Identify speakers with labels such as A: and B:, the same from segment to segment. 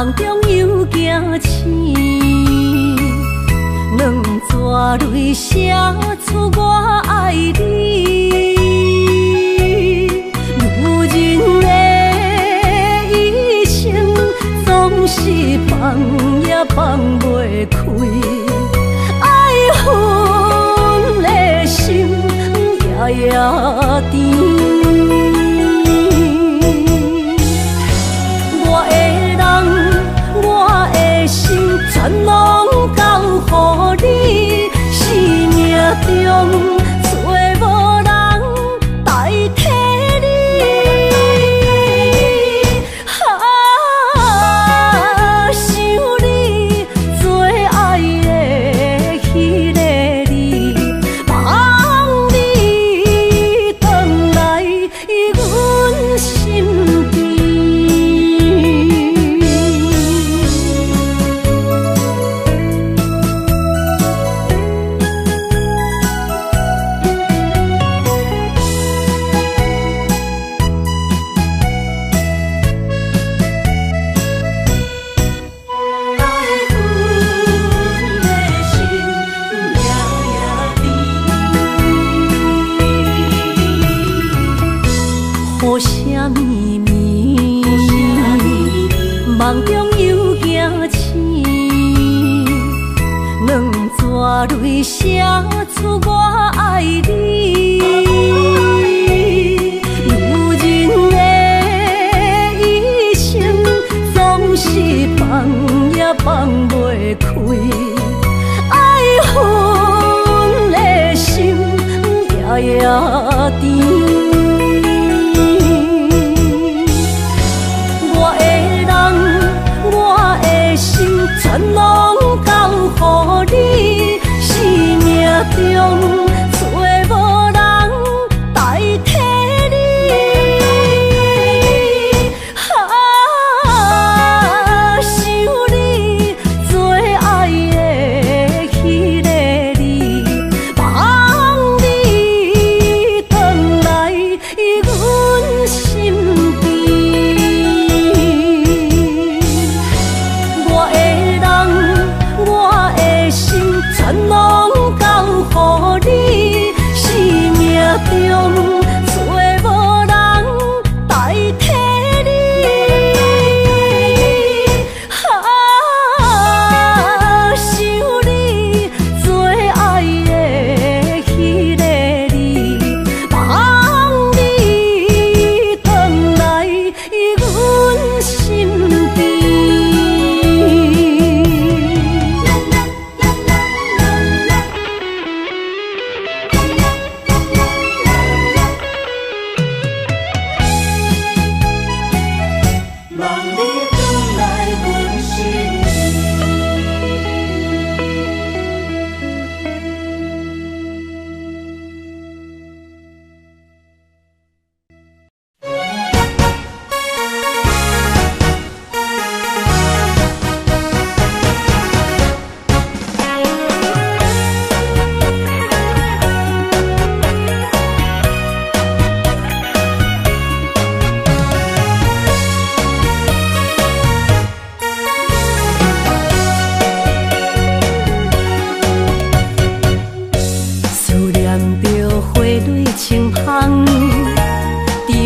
A: 梦中又惊醒，两撮泪写出我爱你。女人的一生总是放也放袂开，爱恨的心夜夜甜。全拢交予你，生命中找无人代替你。想你最爱的迄个你，望你回来阮身边。雨声绵绵，梦中又惊醒，两撮泪写出我爱你。女人的一生总是放也放袂开，爱恨的心夜夜甜。全拢交予你，生命中找无人代替你。想你最爱的迄个你，望你回来阮身边。我的心全拢交予你，生命中找无人代替你。想你最爱的迄个你，望你回来阮身边。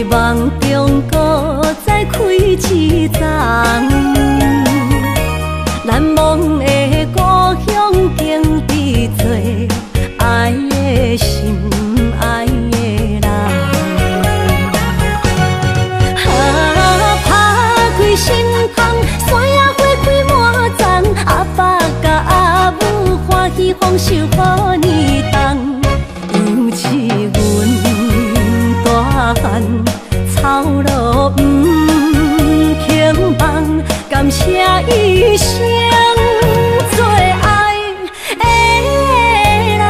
A: 梦中搁再开一丛，难忘的故乡经历做爱的心爱的人。打开心窗，山野花开满丛，阿爸甲阿母欢喜丰收好年冬，尤其阮大汉。草路不轻放，感谢一生最爱的人。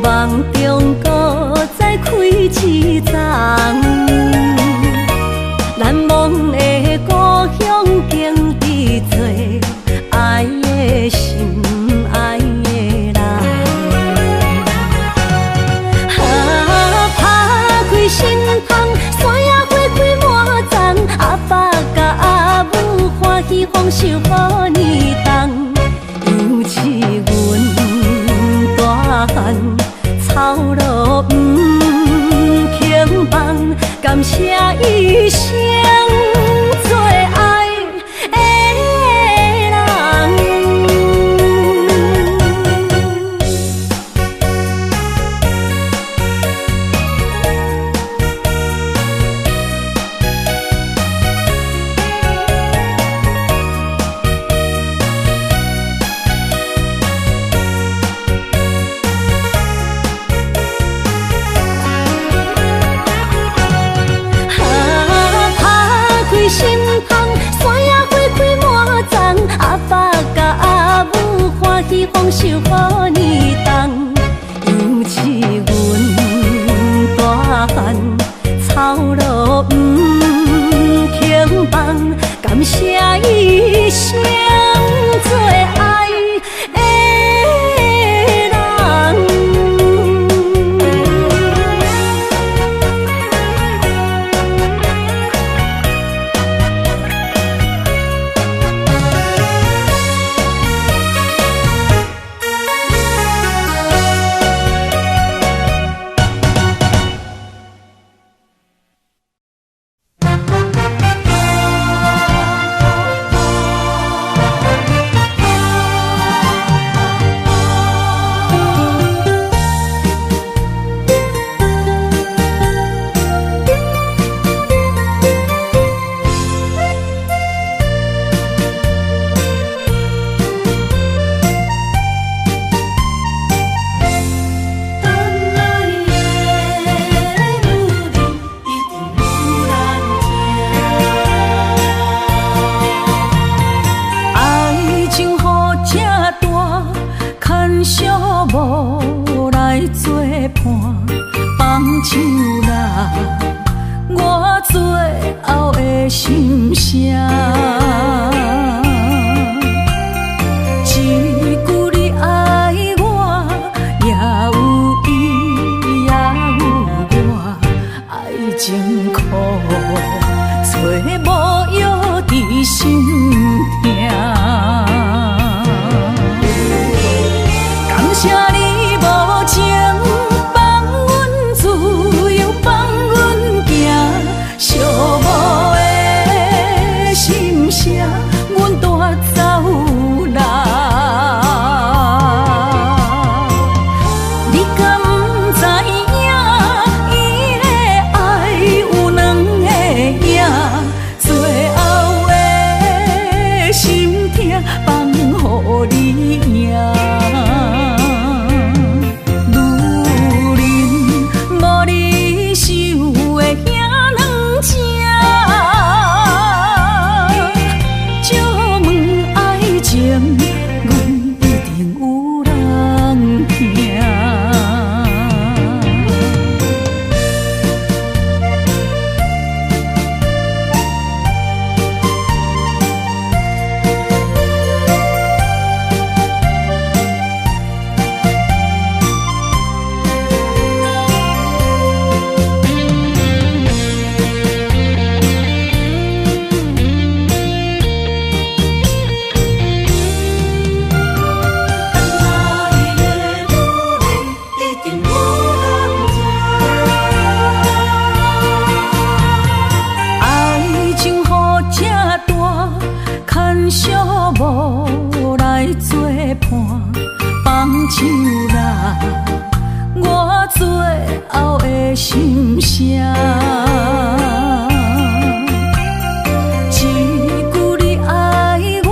A: 梦中搁再开一丛，难忘的故乡经历做爱的心爱的人。打开心窗，山野花开满丛，阿爸甲阿母欢喜丰收好年冬，尤其阮大汉草路轻放，感谢一生做爱的人。心窗，山野花开满丛，阿爸甲阿母欢喜丰收好年冬，尤其阮大汉草路轻放，感谢一生做爱的人。无来作伴，放手啦，我最后的心声。一句你爱我，也有伊，也有我，爱情苦，找无药伫心痛。感谢你无情放阮自由，放阮行，寂寞的心声，阮带走啦。你敢不知影，伊的爱有两个影，最后的心痛放予你赢。无来作伴，放手啦，我最后的心声。一句你爱我，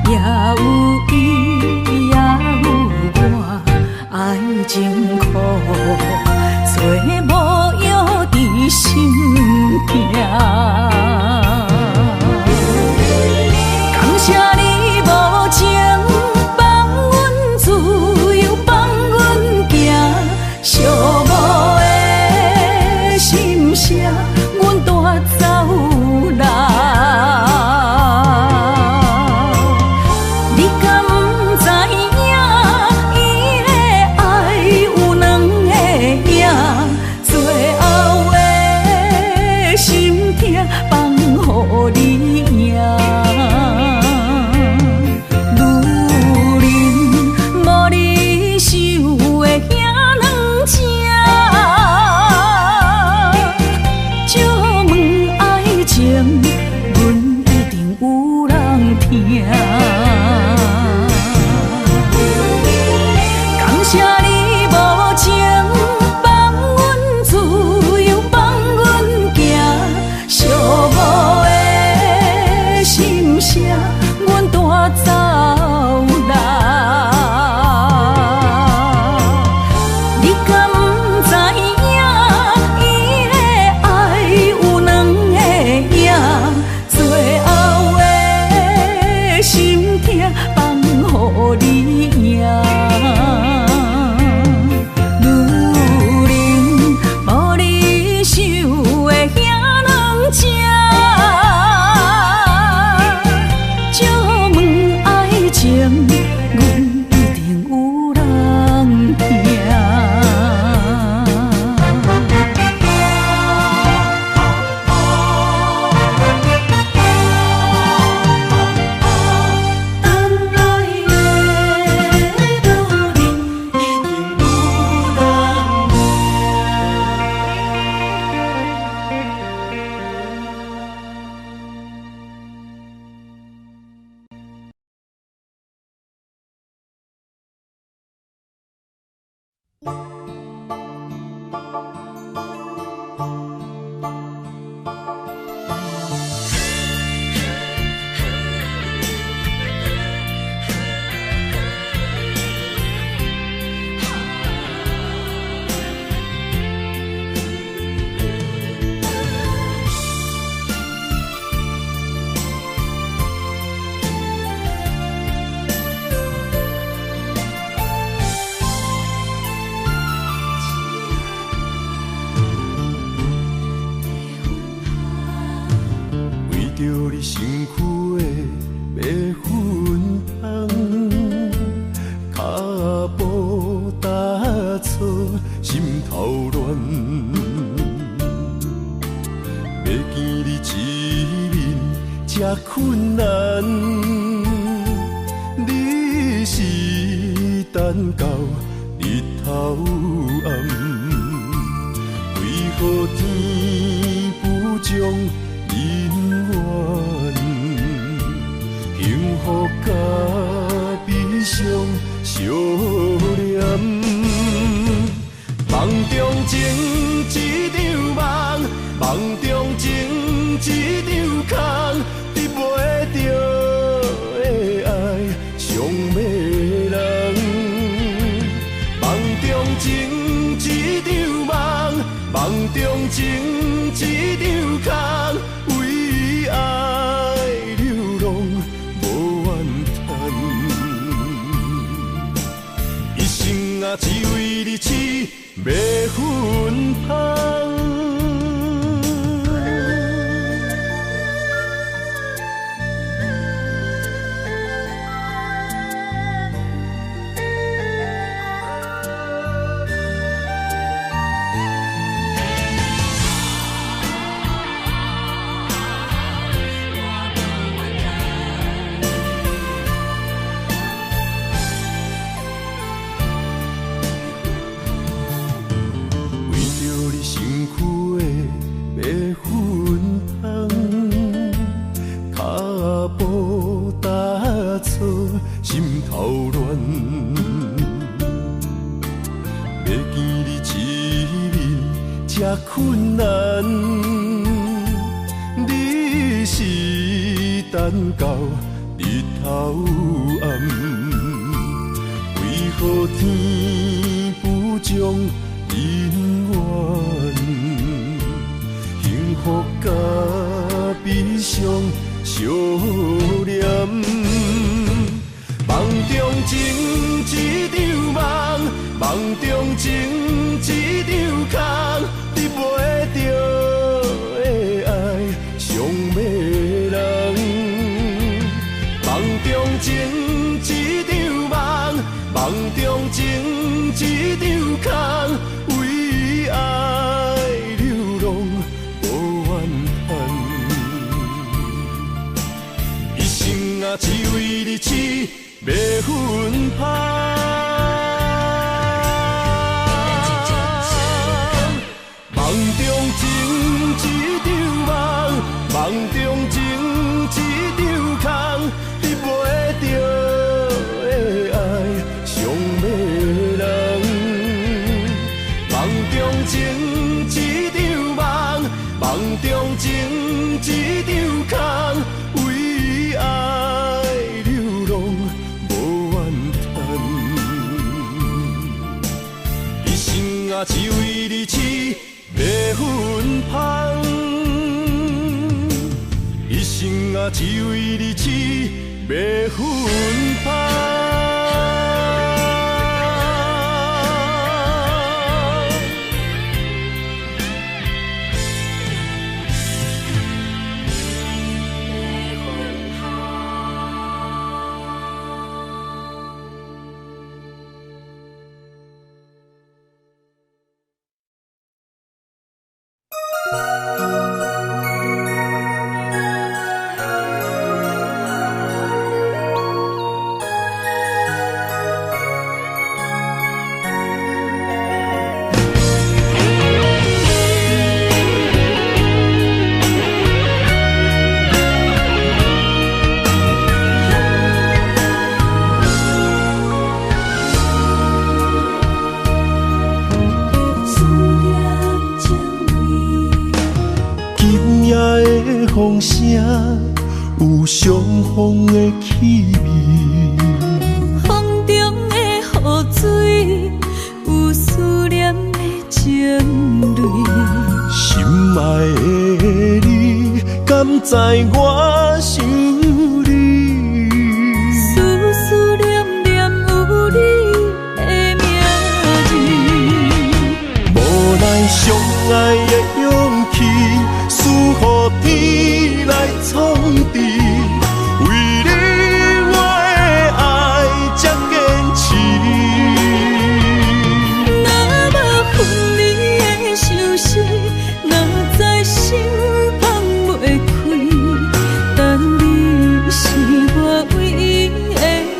A: 也有伊，也有我，爱情苦，做无药伫心痛。谢你无情放阮自由，放阮行，
B: 困难，你是等到日头暗，为何天不将人怨？幸福甲悲伤相连，梦中情一场梦，梦中情一场空。袂着的爱，上迷人。梦中情一场梦，梦中情一场空，为爱流浪无怨叹。一生啊，只为你痴，要分芳。困难，你是等到日头暗，为何天不将人怨？幸福甲悲伤相连，梦中情一场梦，梦中情一场空。袂着的爱，上迷人。梦中情一场梦，梦中情一场空，为爱流浪无怨叹。一生啊，只为你痴，要分芳。梦中情一场空，你袂着的爱，上迷人。梦中情一场梦，梦中情一场空，为爱流浪无怨叹。一生啊，只为你痴，要分芳。一生啊，只为你痴，要分芳。风声，有相逢的气味。
A: 风中的雨水，有思念的情泪。
B: 心爱的你，敢知我想你？
A: 思念念有你的名字。
B: 无奈相爱的勇气，输予天来创治。为你我的爱才坚持。
A: 若无分离的相思，哪知心放袂开。但你是我唯一的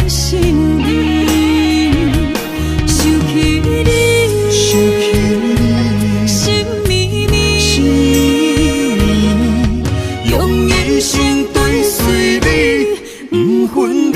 A: 心意，想起你，心绵绵，用一生追随你，不分离。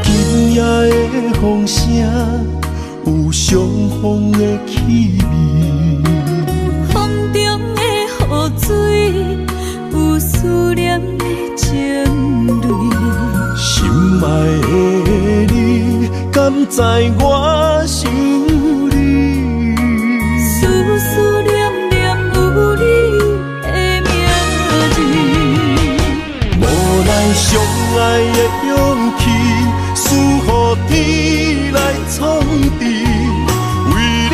B: 今夜的风声，有相逢的气味。
A: 风中的雨水，有思念的情泪。
B: 心爱的你，敢知我想你？
A: 思念念有你的名字。
B: 无奈相爱的勇气，输予天来创治。为你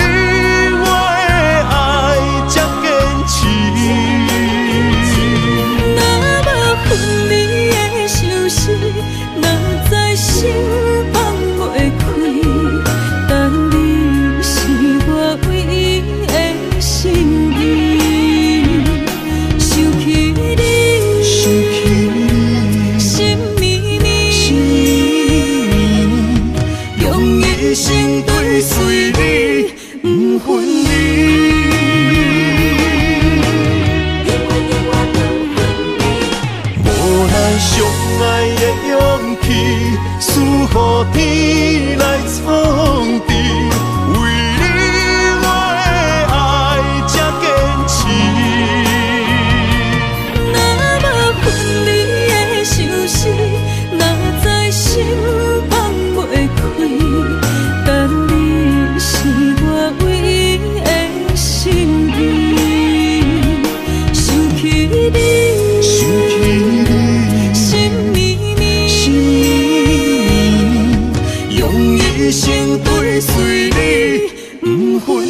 B: 我的爱才坚持。
A: 若无分离的相思，哪知心放袂开。但你是我唯一的心意，想起你，心绵绵，用一生追随你，不分离。
B: 无奈相爱的勇气，输予天来创治。为你我的爱才坚持。
A: 若无分离的相思，哪知心放袂开。但你是我唯一的心意，想起你，心绵绵，用一生追随你，不分离。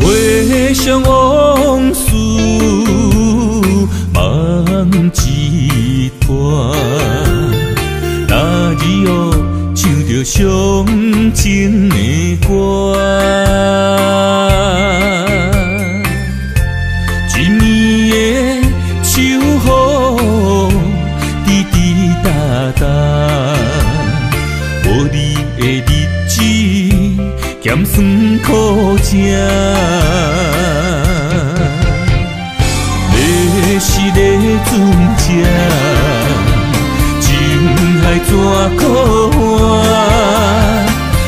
C: 回想往事梦一段，那日后唱着伤情的歌，一暝的秋雨滴滴答答，无你的日子咸酸苦涩。要是个船只，情海怎可换？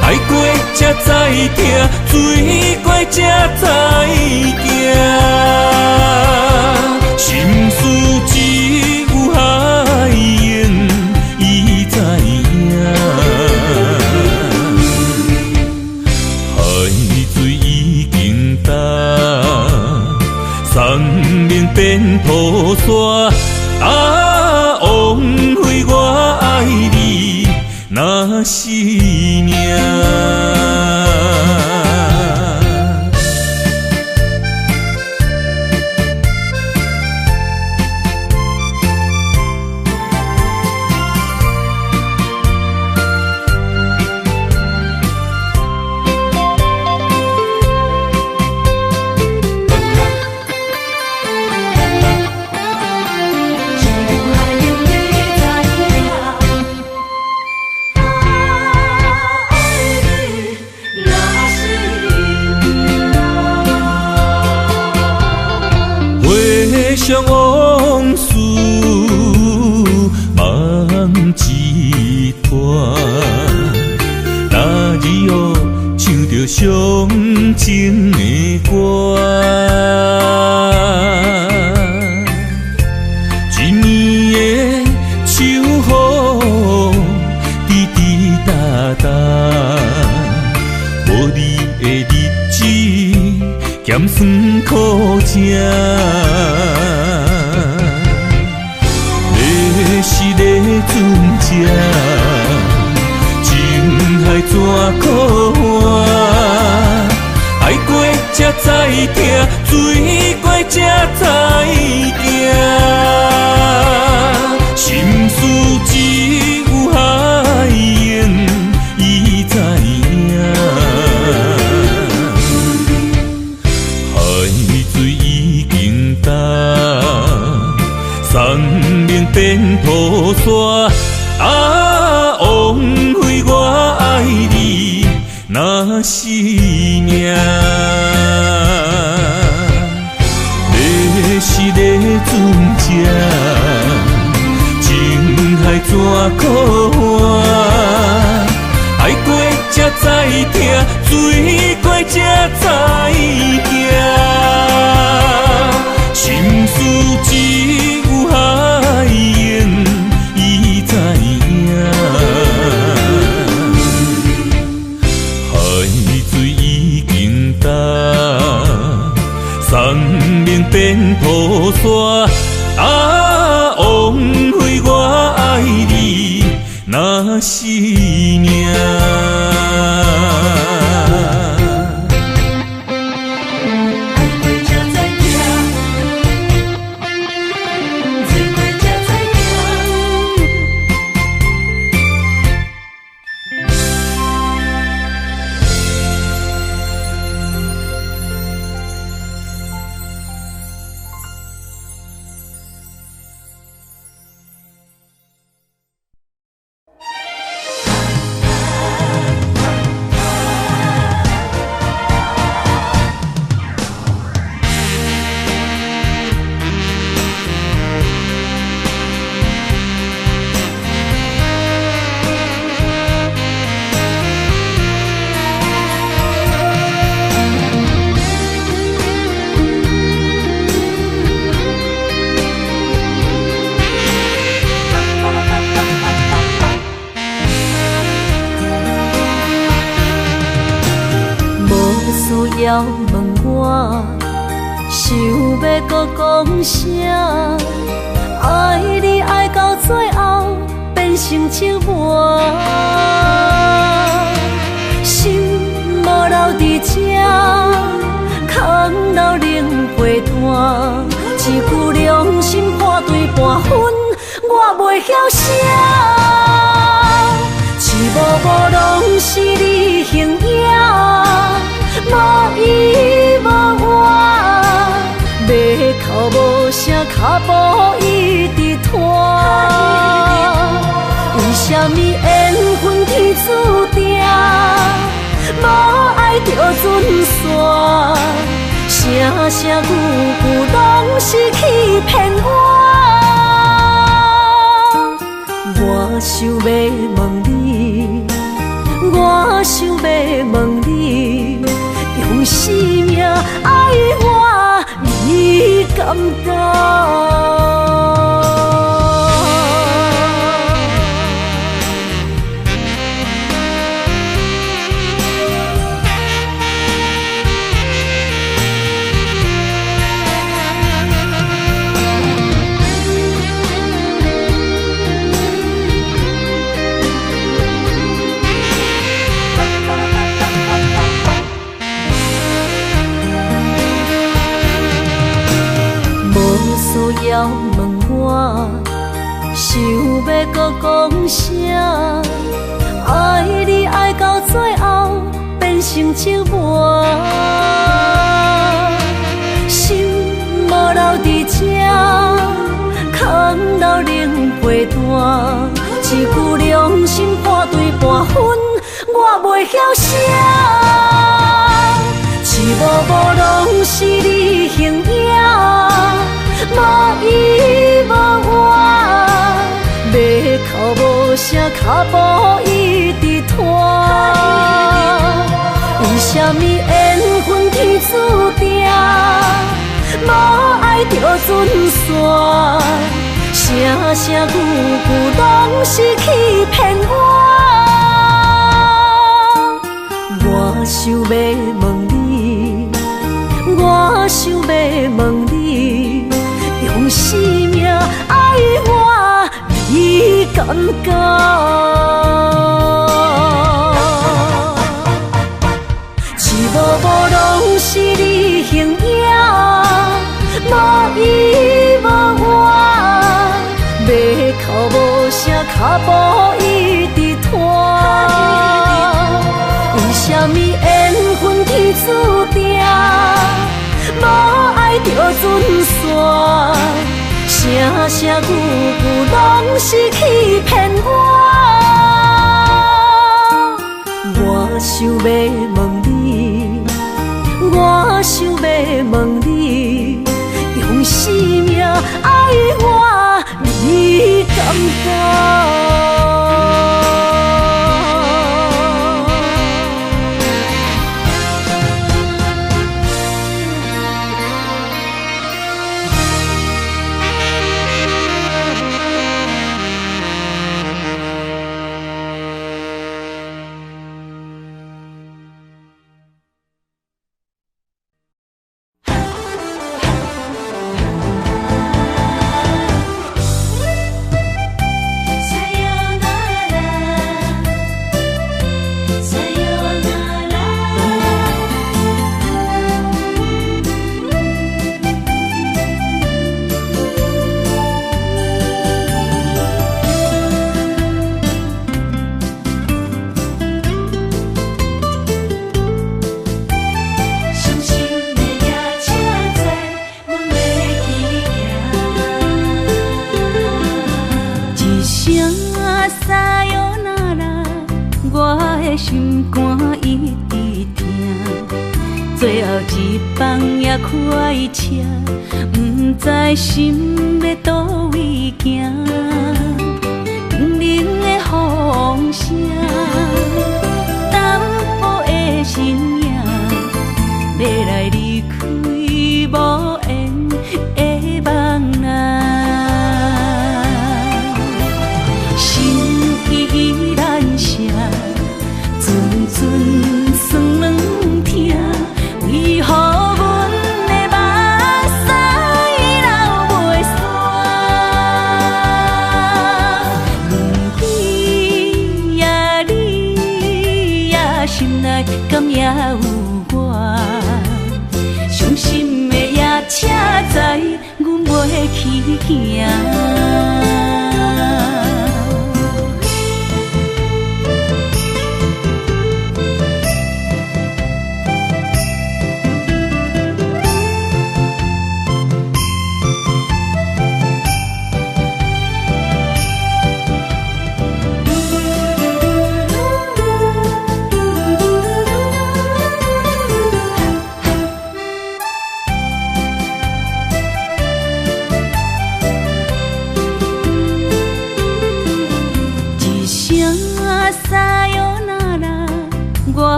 C: 海过才知疼，水过才知行。菩萨。啊，枉费我爱你那是命。想往事梦一段，那日后唱着伤情的歌。一年的秋雨滴滴答答，无你的日子咸酸苦涩。是个船只，情海怎可换？爱过才知疼，醉过才知惊。心事只有海涌，伊知影。海水已经淡。生命变菩萨，啊，枉费我爱你那是命。要是个船只，情海怎可换？爱过才知疼，醉过才知惊。心事只有海涌，伊知影。海水已经淡，生命变菩萨。啊，枉费我爱你那是命。
A: 要问我，想要搁讲啥？爱你爱到最后变成寂寞，心无留伫这，空留冷陪伴。一句良心半对半分，我袂晓写。一幕幕拢是你形影。无依无我，要哭无声，脚步一直拖。为什么缘分天注定，无爱就准线？声声句句拢是欺骗我。我想要问你，我想要问你。用生命爱我，你敢当？搁讲啥？爱你爱到最后变成寂寞，心无留伫这，空留冷陪伴。一句良心半对半分，我袂晓写。一幕幕拢是你形影，无依无我，要哭无声，脚步一直拖。为什么缘分天注定，无爱就准线？声声句句拢是欺骗我。我想要问你，我想要问你，用生命爱我，你敢讲？一幕幕拢是你形影，无依无我，要哭无声，脚步一直拖。为什么缘分天注定，无爱就准线？声声句句拢是欺骗我。我想要问你，我想要问你，用生命爱我，你敢讲？心肝一直疼，最后一放也开车，不知心要倒位行。冷冷的风声，淡薄的身影，要来离开无缘的梦啊，心依然舍。阵酸软疼，为何阮的目屎流袂煞？问你呀，你呀，心内敢也有我？伤心的夜车载，阮袂去行。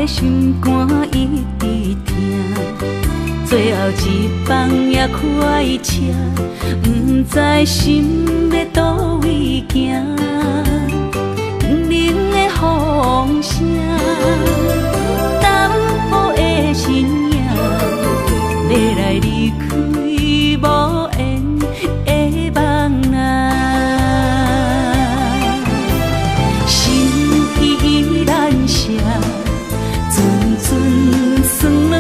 A: 心肝一直疼，最后一放也开车，不知心要倒位行。冷冷的风声，淡薄的身影，要来离开无缘的梦啊，心依然舍。阵酸软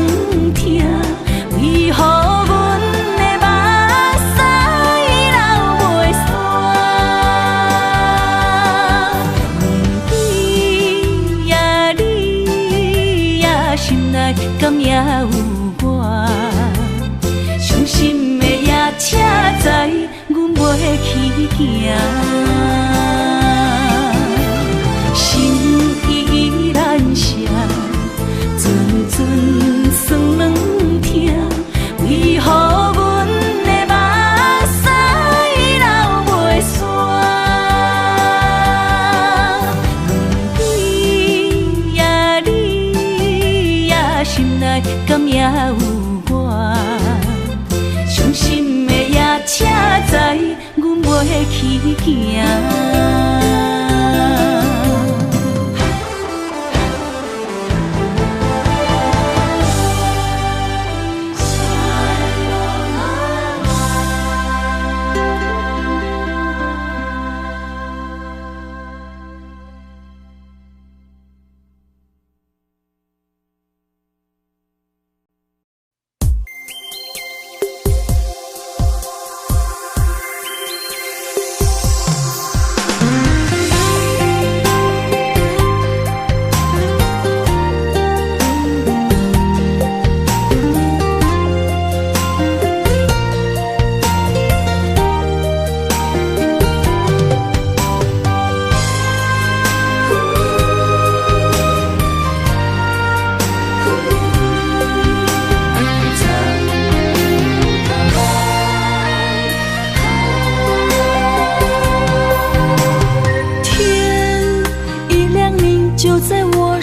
A: 疼，为何阮的目屎流袂煞？心内敢也有我？伤心的夜车载，阮袂去行。心依然舍，阵阵酸软痛，为何阮的目屎流袂煞？你呀你呀，心内敢也有我？伤心的夜车载，阮袂去行。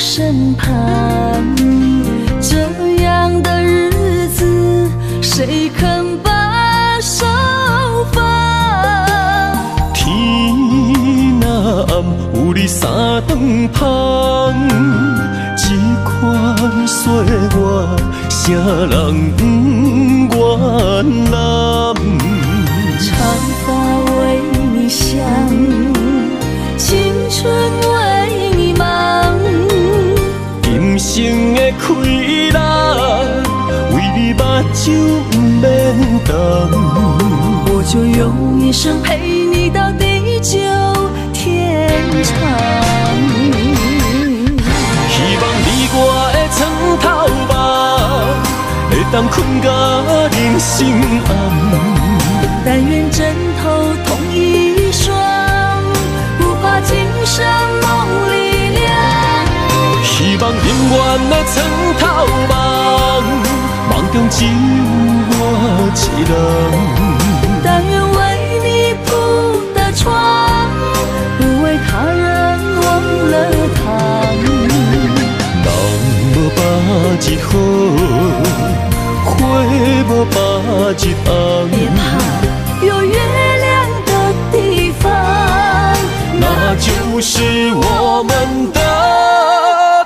A: 身旁，这样的日子，谁肯把手放？
B: 天若暗，有你三顿香，这款岁月，谁人不原谅？
A: 长发为你香，青春为你忙。
B: 今生的快乐，为你目睭不免干。
A: 我就用一生陪你到地久天长。
B: 希望你我的床头梦，会当困到人生暗。
A: 但愿枕头同一双，不怕今生梦里凉。
B: 希望永远的床头梦，梦中只有我一人。
A: 但愿为你铺的床，不为他人忘了糖。
B: 人无百日好，花无百日红。
A: 别怕，有月亮的地方，
B: 那就是我们的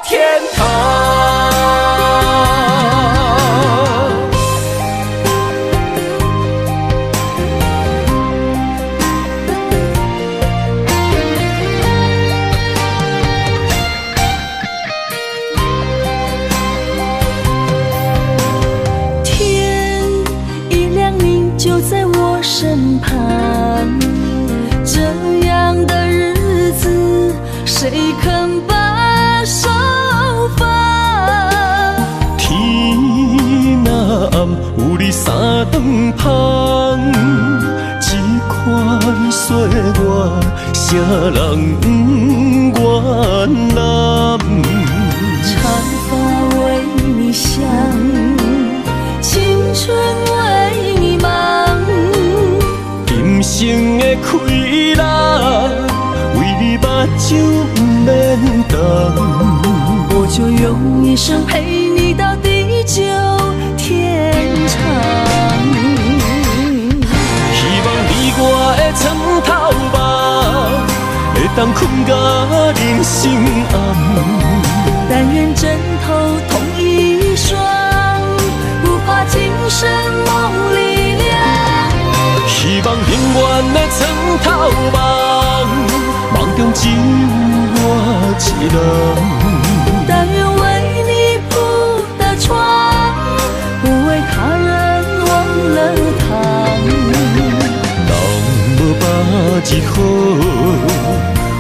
B: 天堂。
A: 天一亮，你就在我身旁，这样的日子，谁肯把手放？
B: 天若暗，有你三顿香，这款岁月，谁人不原谅？
A: 长发为你香，青春为你忙。
B: 今生的快乐，为你目睭不免干。
A: 我就用一生陪你到地久天长。
B: 希望你我的床头梦，会当困到人生暗。
A: 但愿枕头同一双，不怕今生梦里凉。
B: 希望永远的床头梦，梦中只有我一人。
A: 但愿为你铺的床，不为他人忘了糖。
B: 人无百日好，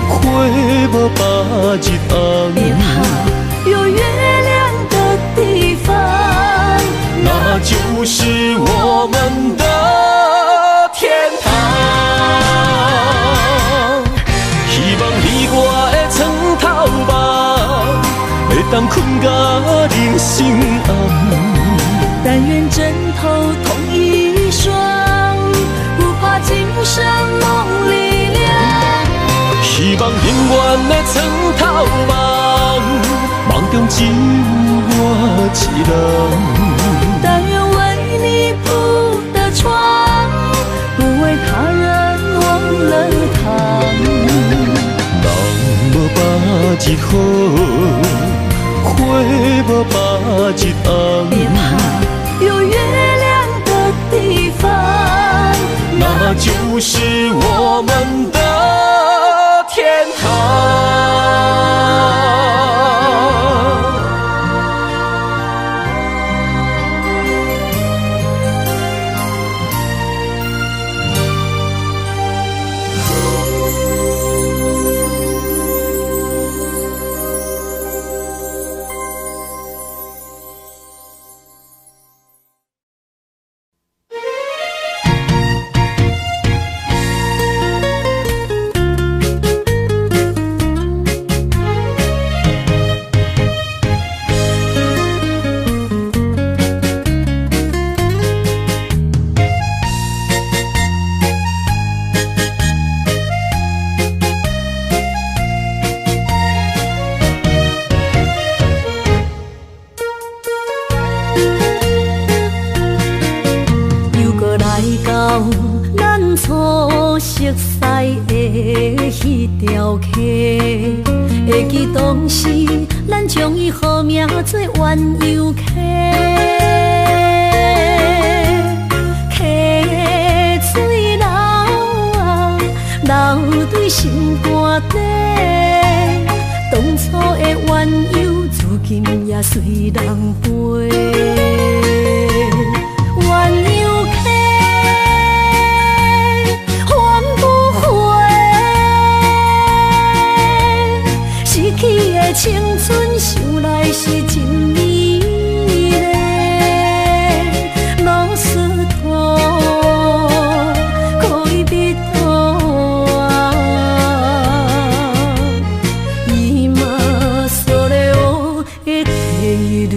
B: 花无百日红。
A: 别怕，有月亮的
B: 当困甲人生暗。
A: 但愿枕头同一双，不怕今生梦里凉。
B: 希望永远的床头梦，梦中只有我一人。
A: 但愿为你铺的床，不为他人忘了躺。
B: 人无百日好，花无百日红。
A: 别怕，有月亮的地方，
B: 那就是我们的天堂。
A: 初熟悉的迄条溪，会记当时咱将伊号名做鸳鸯溪。溪水流啊，流对心肝底。当初的鸳鸯，如今也随人飞。鸳鸯溪。青春想来是真美丽，老师徒可以比图啊，伊嘛所了的地路。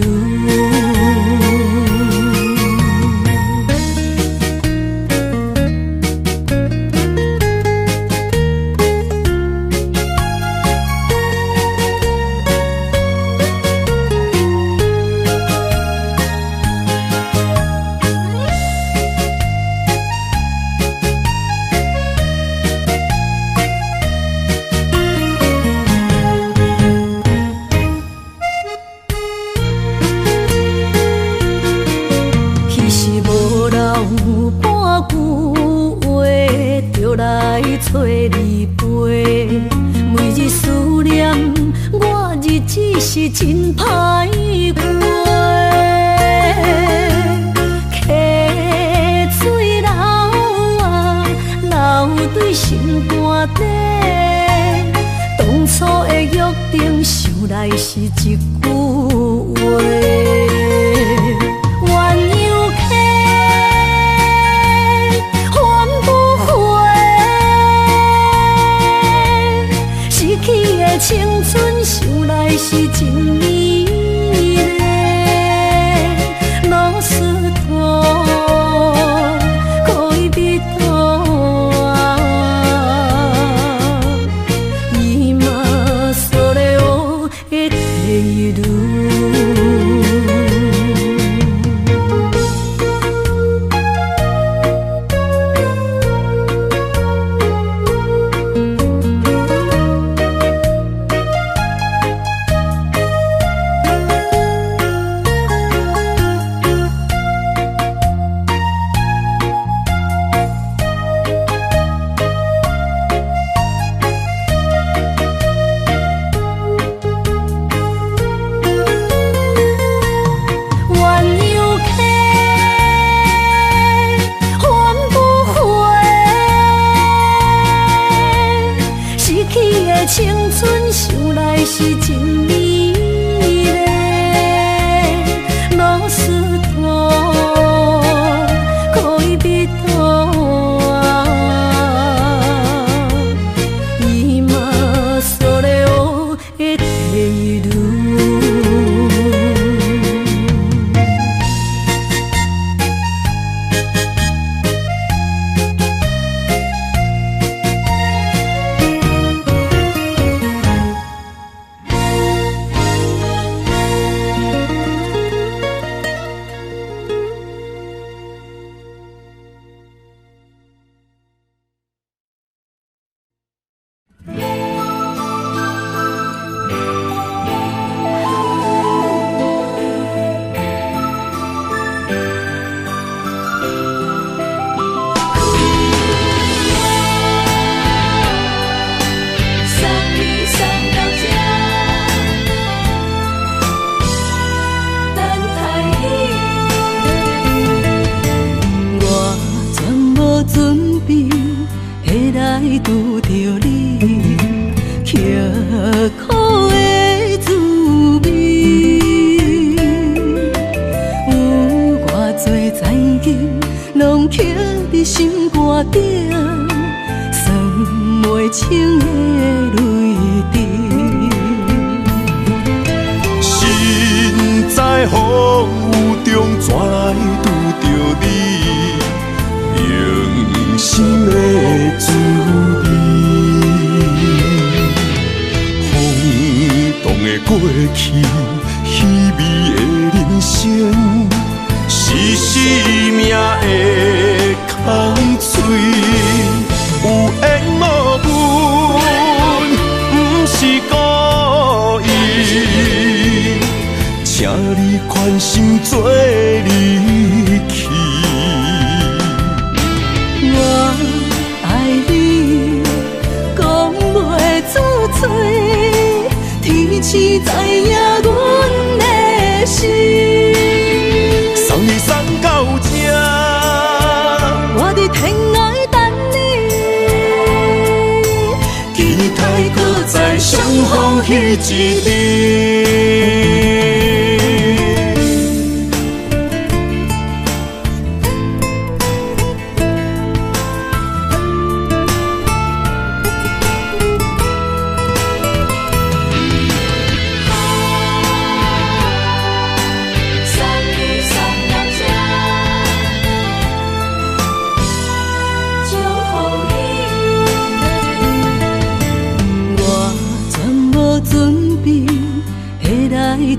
A: 找你陪，每日思念我，日子是真歹过。溪水流啊，流对心肝底。当初的约定，想来是一句话。青春想来是真美丽，老师徒可以比图啊，伊嘛所了的地路。来拄着你，刻苦的滋味。有偌多前景，拢刻伫心肝顶，算袂清的泪滴。
B: 身在风雨中，怎来拄着你？用心的滋味，风动的过去，稀微的人生，是生命的空嘴，有缘无分，不是故意，请你宽心做离去。
A: 我爱你，讲袂出嘴，天赐知影阮的心。
B: 送你送到这，
A: 我伫天涯等你，
B: 期待搁再相逢彼一日。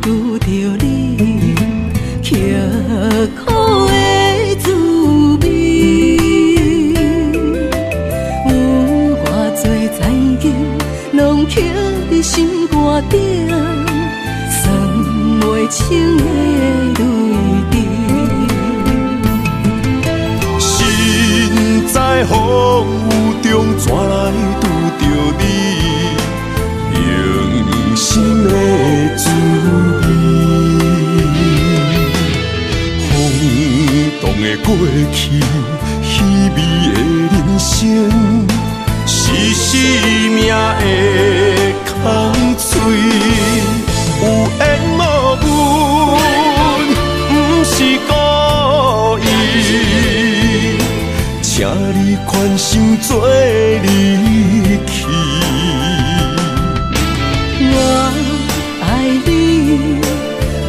A: 拄着你，刻苦的滋味。有偌多前景，拢刻伫心肝顶，算袂清的泪滴。
B: 身在风雨中，怎来拄着你？用心的滋味，风动的过去，稀微的人生，是生命的空嘴，有缘无分，不是故意，请你宽心做离去。
A: 我爱你，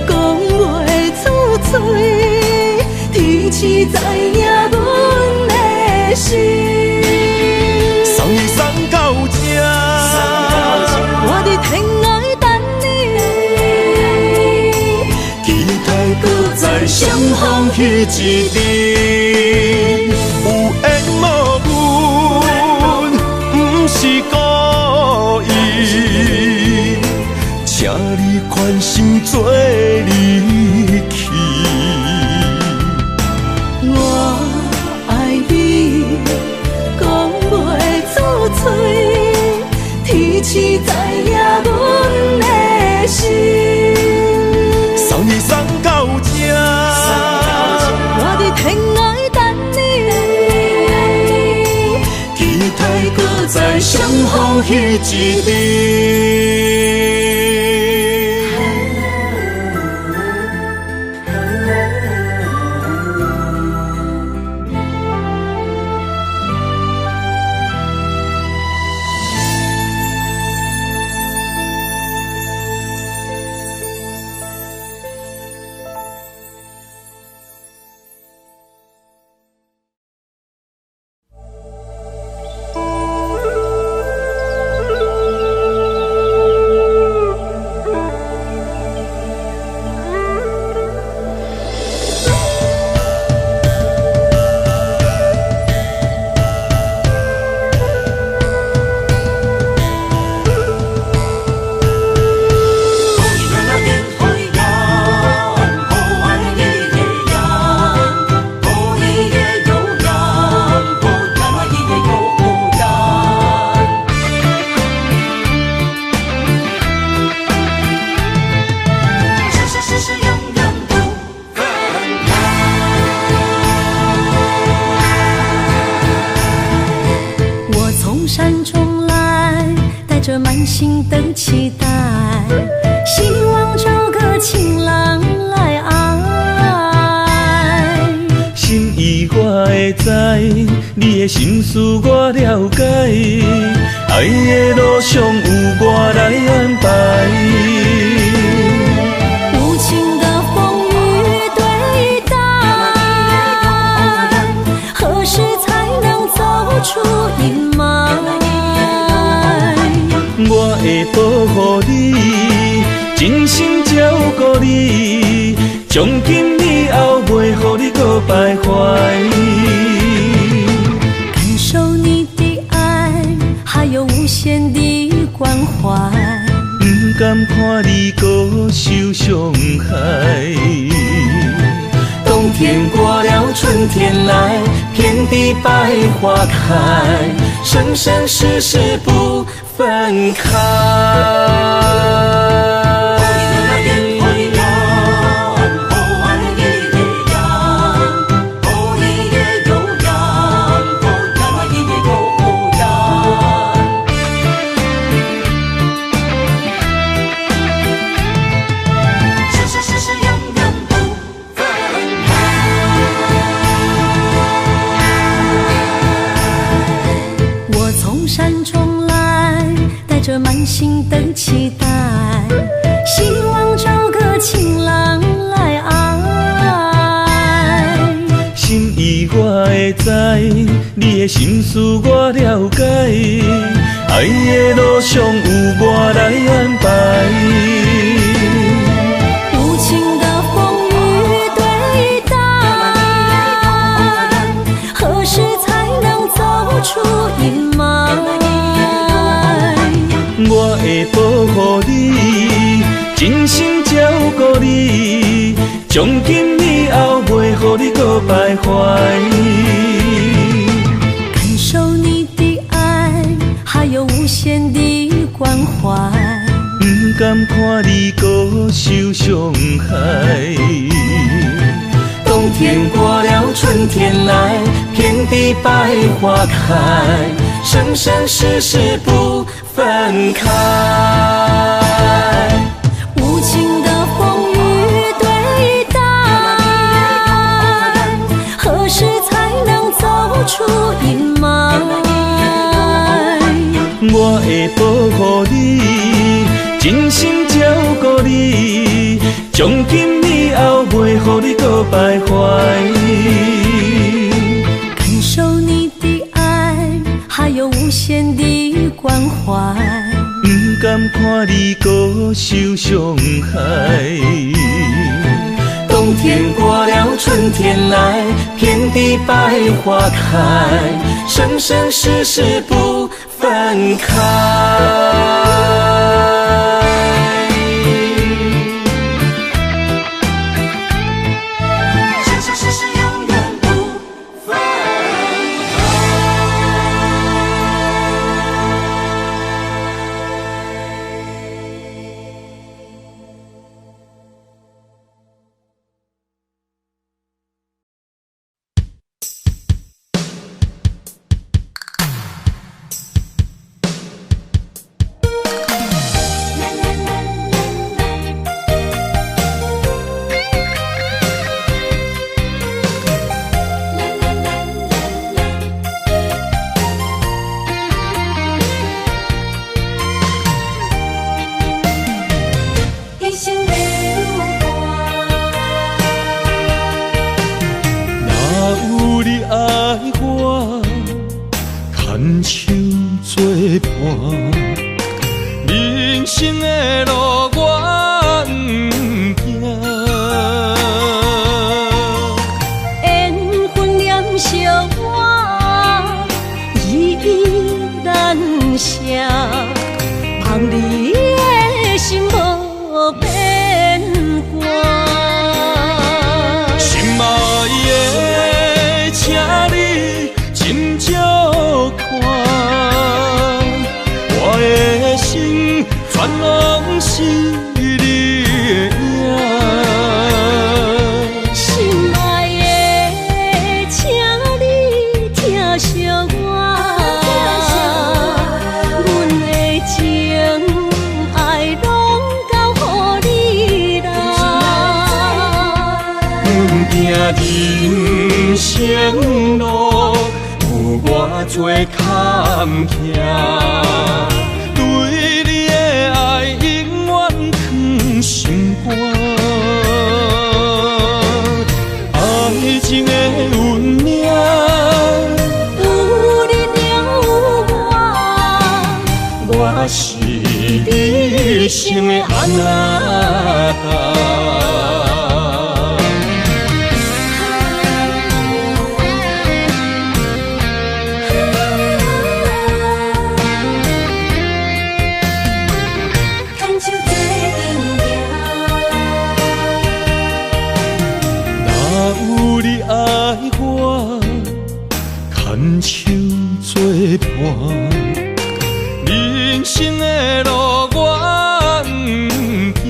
A: 讲袂出嘴，天赐知影阮的心。
B: 送你送到这，
A: 我伫天涯等你，
B: 期待搁再相逢彼一日。有缘无分，不是故意，请你宽心做离去。
A: 我爱你，讲袂出嘴，天赐知影阮的心。
B: 送你送到这，
A: 我伫天涯等你，
B: 期待搁再相逢彼一日。
A: 着满心的期待，希望找个情郎来爱。
C: 心意我会知，你的心思我了解，爱的路上有我来安排。
A: 无情的风雨对待，何时才能走出阴霾？
C: 我会保护你，真心照顾你，从今以后袂予你搁徘徊。
A: 感受你的爱，还有无限的关怀，
C: 不甘看你搁受伤害。冬天过了，春天来，遍地百花开，生生世世不分开。
A: 着满心的期待，希望找个情郎来爱。
C: 心意我会知，你的心思我了解，爱的路上有我来安排。
A: 无情的风雨对待，何时才能走出阴霾？
C: 我会保护你，真心照顾你，从今以后袂予你搁徘徊。
A: 感受你的爱，还有无限的关怀，
C: 不甘看你搁受伤害。冬天过了，春天来，遍地百花开，生生世世不分开。
A: 无情的风雨对待，何时才能走出阴霾？
C: 我会保护你，真心照顾你，从今以后袂予你搁徘徊。
A: 感受你的爱，还有无限的关怀，
C: 不甘看你搁受伤害。冬天过了，春天来，遍地百花开，生生世世不分开。人生的路我不行，
A: 缘分念惜我依然写，望你的心无变卦。
C: 心爱的，请你斟酌看，我的心全拢是你的影。
A: 心爱的，请你疼惜我，阮的情。
B: 人生路有偌多坎坷，对你的爱永远藏心肝。爱情的运命，
A: 有你有
B: 我是你生的安那达。作伴，人生的路我不行。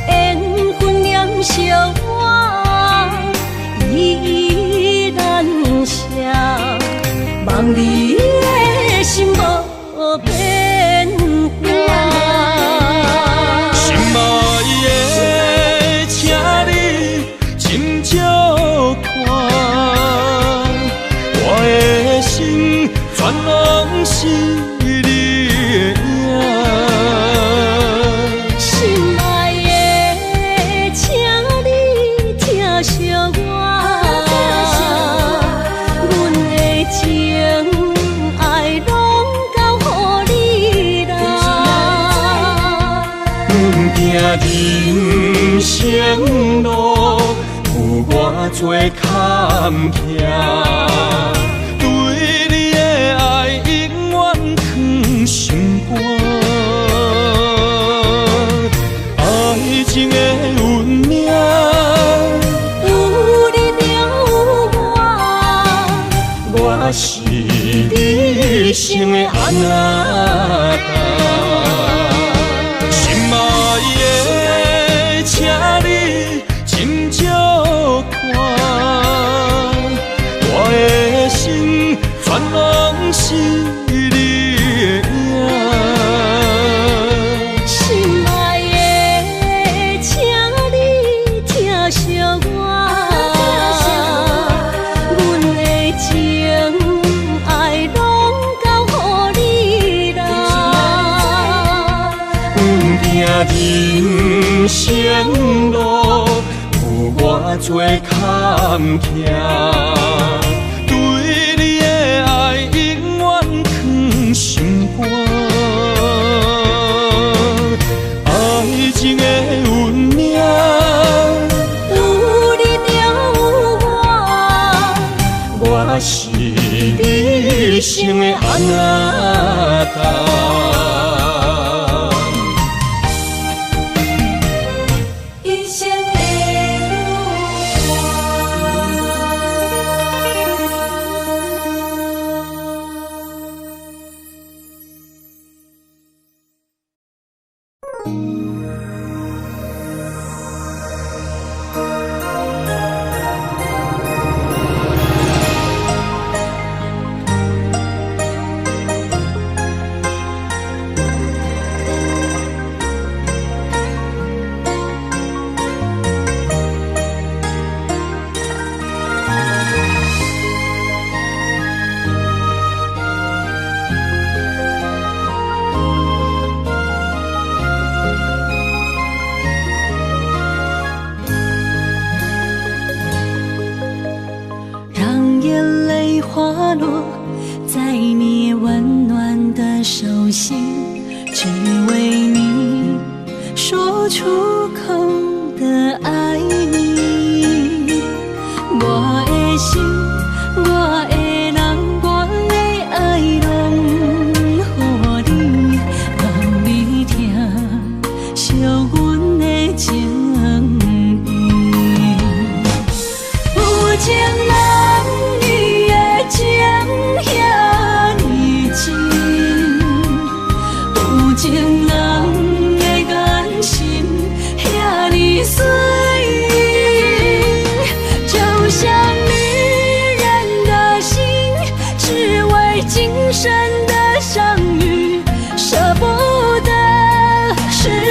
A: 缘分念相我依然写，望你的心无变化。
B: 心爱的，请你斟酌看。全拢是你的影，
A: 心爱的，请你疼惜我，阮的情爱拢交予你啦。
B: 阮行人生路有偌多坎坷。心肝，爱情的运命，
A: 有你有
B: 我是你生的安那达。心爱的，请你斟酌看，我的心全拢是你。
A: 心爱的，请你疼惜我，阮的情爱拢交予你啦。
B: 阮行人生路有偌多坎坷。心肝，爱情的运命，
A: 有你有
B: 我是你生的安那达。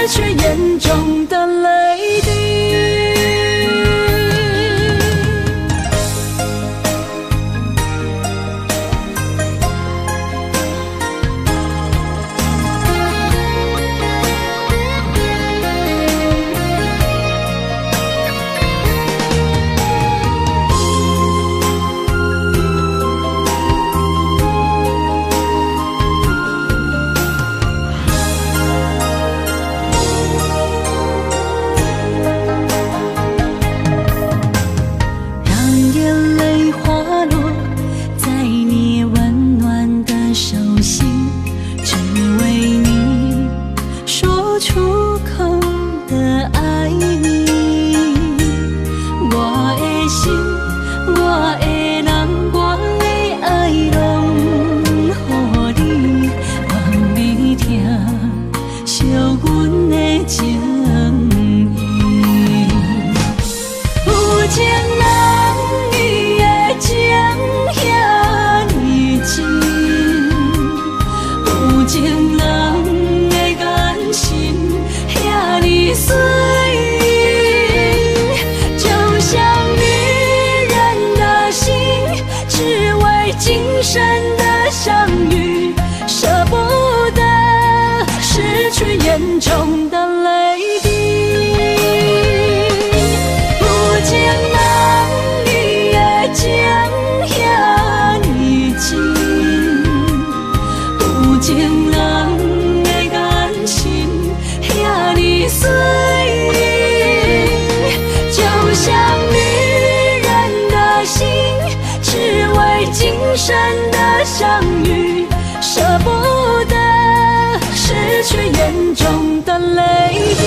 A: 却眼中的泪滴。可的爱你。我的心，我的人，我的爱拢予你，望你听，惜阮的情意。有情人伊的情遐尼真，有情人的眼神遐尼水，就像女人的心，只为今生的相遇，舍不得失去眼中的泪滴。有情人伊的情遐尼真，有情人的眼神遐尼水，就像女人的心，只为今生的相遇，舍不得失去眼中的泪滴。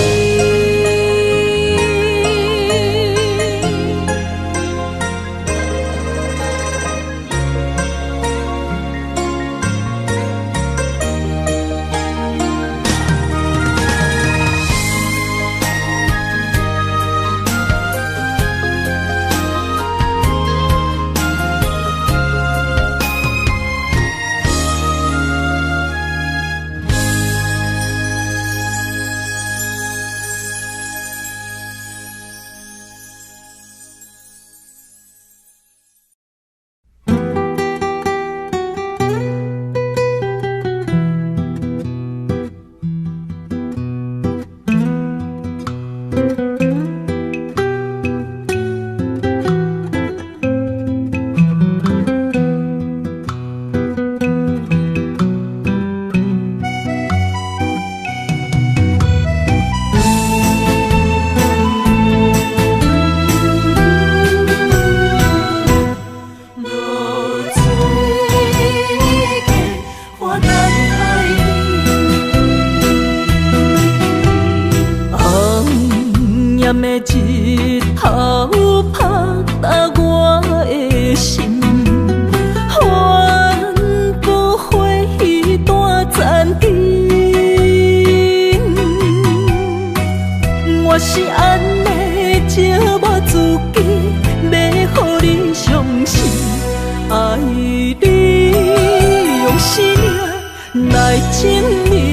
A: 爱你用思念来证明。